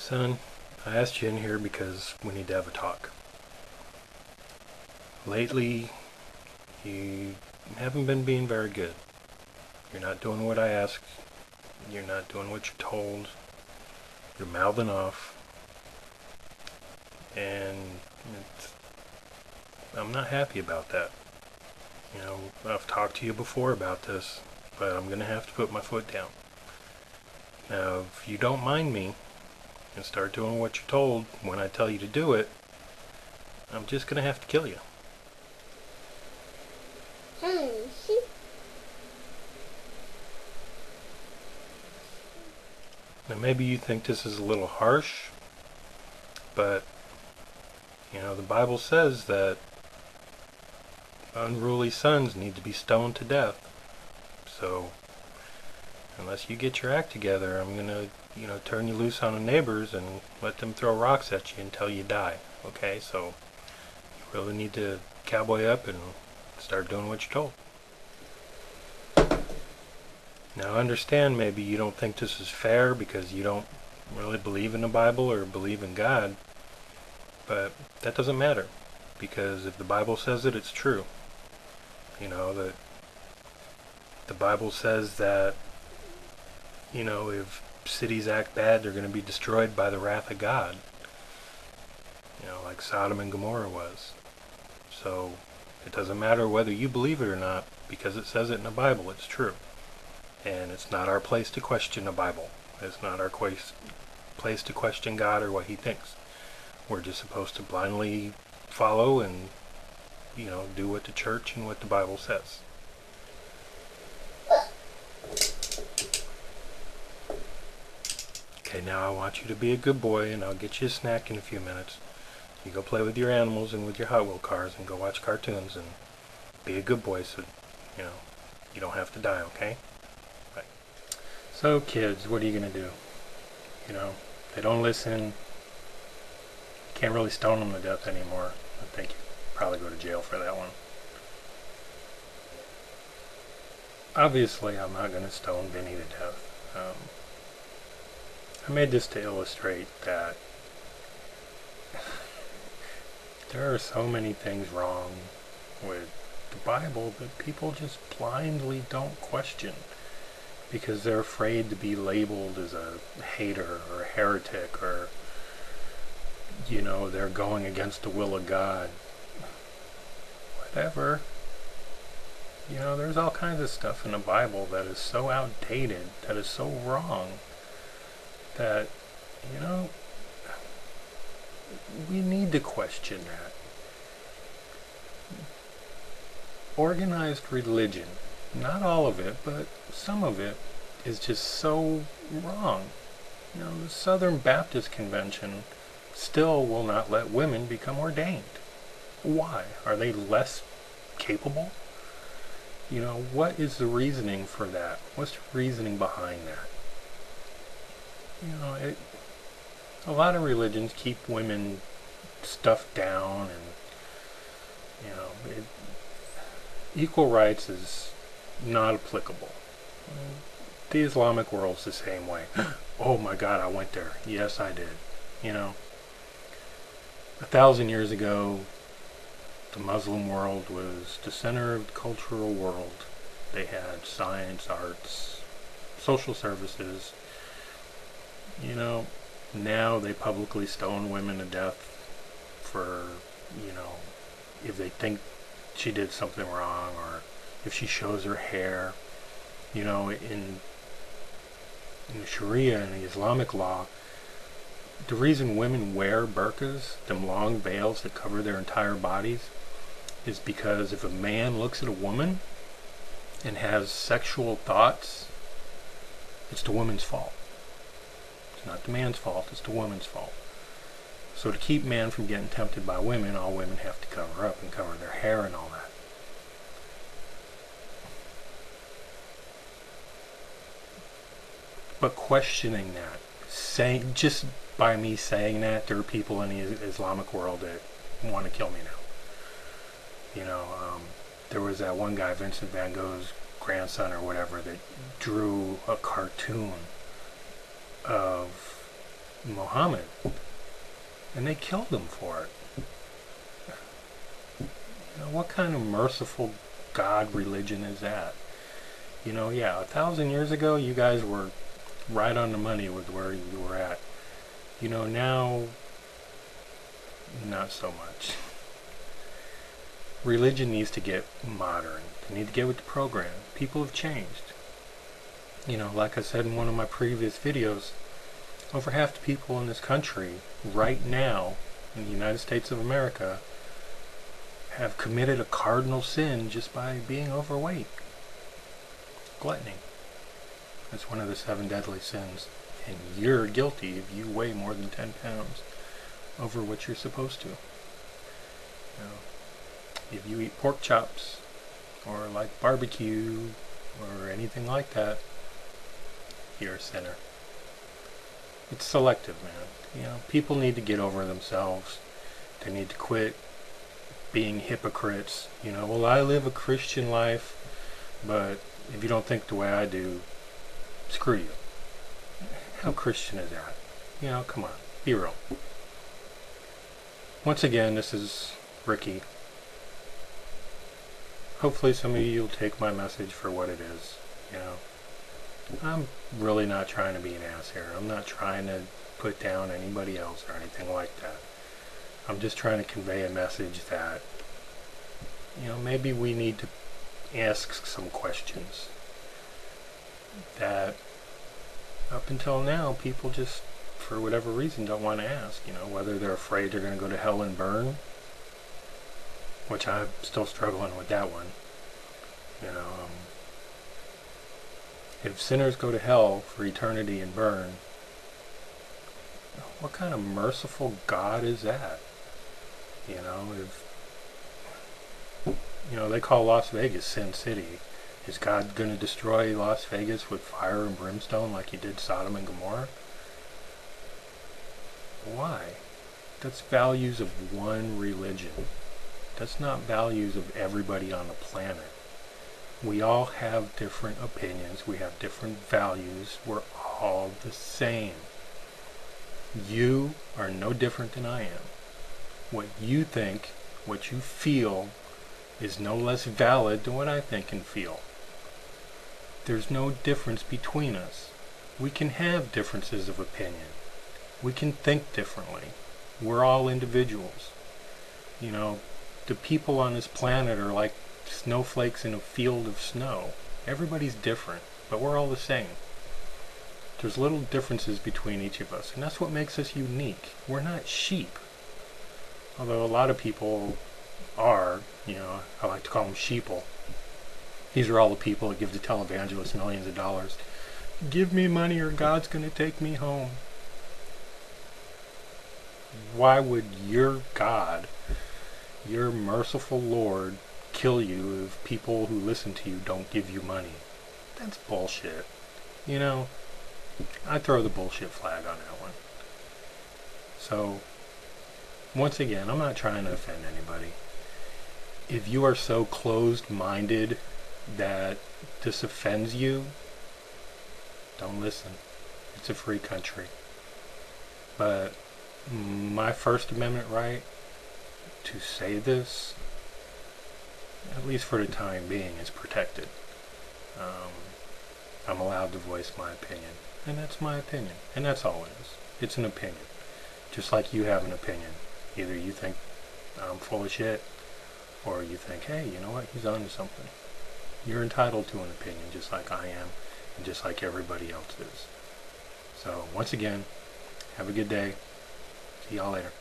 Son, I asked you in here because we need to have a talk. Lately, you haven't been being very good. You're not doing what I asked. You're not doing what you're told. You're mouthing off. And I'm not happy about that. I've talked to you before about this, but I'm going to have to put my foot down. Now, if you don't mind me and start doing what you're told when I tell you to do it, I'm just going to have to kill you. Now, maybe you think this is a little harsh, but, the Bible says that unruly sons need to be stoned to death. So, unless you get your act together, I'm going to, turn you loose on the neighbors and let them throw rocks at you until you die. Okay? So, you really need to cowboy up and start doing what you're told. Now, I understand maybe you don't think this is fair because you don't really believe in the Bible or believe in God, but that doesn't matter, because if the Bible says it, it's true. That the Bible says that, if cities act bad, they're going to be destroyed by the wrath of God, like Sodom and Gomorrah was. So it doesn't matter whether you believe it or not, because it says it in the Bible, it's true. And it's not our place to question the Bible. It's not our place to question God or what He thinks. We're just supposed to blindly follow and, do what the church and what the Bible says. Okay, now I want you to be a good boy, and I'll get you a snack in a few minutes. You go play with your animals and with your Hot Wheel cars and go watch cartoons and be a good boy so, you don't have to die, okay? Right. So, kids, what are you going to do? They don't listen. Can't really stone them to death anymore. I think you probably go to jail for that one. Obviously, I'm not going to stone Vinny to death. I made this to illustrate that there are so many things wrong with the Bible that people just blindly don't question because they're afraid to be labeled as a hater or a heretic or, they're going against the will of God. Whatever. There's all kinds of stuff in the Bible that is so outdated, that is so wrong, that, we need to question that. Organized religion, not all of it, but some of it, is just so wrong. The Southern Baptist Convention still will not let women become ordained. Why? Are they less capable? What is the reasoning for that? What's the reasoning behind that? A lot of religions keep women stuffed down, and equal rights is not applicable. The Islamic world's the same way. Oh my God, I went there. Yes, I did. 1,000 years ago, the Muslim world was the center of the cultural world. They had science, arts, social services. Now they publicly stone women to death for, if they think she did something wrong or if she shows her hair. In the Sharia and the Islamic law, the reason women wear burqas, them long veils that cover their entire bodies, is because if a man looks at a woman and has sexual thoughts, it's the woman's fault. It's not the man's fault, it's the woman's fault. So to keep men from getting tempted by women, all women have to cover up and cover their hair and all that. But questioning that, just by me saying that, there are people in the Islamic world that want to kill me now. There was that one guy, Vincent van Gogh's grandson or whatever, that drew a cartoon of Muhammad, and they killed him for it. What kind of merciful God religion is that? Yeah, 1,000 years ago, you guys were right on the money with where you were at. Now, not so much. Religion needs to get modern. They need to get with the program. People have changed. Like I said in one of my previous videos, over half the people in this country right now in the United States of America have committed a cardinal sin just by being overweight. Gluttony. That's one of the 7 deadly sins. And you're guilty if you weigh more than 10 pounds over what you're supposed to. If you eat pork chops or like barbecue or anything like that, you're a sinner. It's selective, man. People need to get over themselves. They need to quit being hypocrites. Well, I live a Christian life, but if you don't think the way I do, screw you. How Christian is that? Come on, be real. Once again, this is Ricky. Hopefully some of you will take my message for what it is. I'm really not trying to be an ass here. I'm not trying to put down anybody else or anything like that. I'm just trying to convey a message that, maybe we need to ask some questions that up until now people just, for whatever reason, don't want to ask. Whether they're afraid they're going to go to hell and burn, which I'm still struggling with that one. If sinners go to hell for eternity and burn, what kind of merciful God is that? They call Las Vegas Sin City. Is God going to destroy Las Vegas with fire and brimstone like he did Sodom and Gomorrah? Why? That's values of one religion. That's not values of everybody on the planet. We all have different opinions. We have different values. We're all the same. You are no different than I am. What you think, what you feel, is no less valid than what I think and feel. There's no difference between us. We can have differences of opinion. We can think differently. We're all individuals. The people on this planet are like snowflakes in a field of snow. Everybody's different, but we're all the same. There's little differences between each of us, and that's what makes us unique. We're not sheep. Although a lot of people are, I like to call them sheeple. These are all the people that give the televangelists millions of dollars. Give me money or God's going to take me home. Why would your God, your merciful Lord, kill you if people who listen to you don't give you money? That's bullshit. I throw the bullshit flag on that one. So, once again, I'm not trying to offend anybody. If you are so closed-minded that this offends you, don't listen. It's a free country. But my First Amendment right to say this, at least for the time being, is protected. I'm allowed to voice my opinion, and that's my opinion, and that's all it is. It's an opinion, just like you have an opinion. Either you think I'm full of shit, or you think, hey, you know what, he's on to something. You're entitled to an opinion, just like I am, and just like everybody else is. So, once again, have a good day. See y'all later.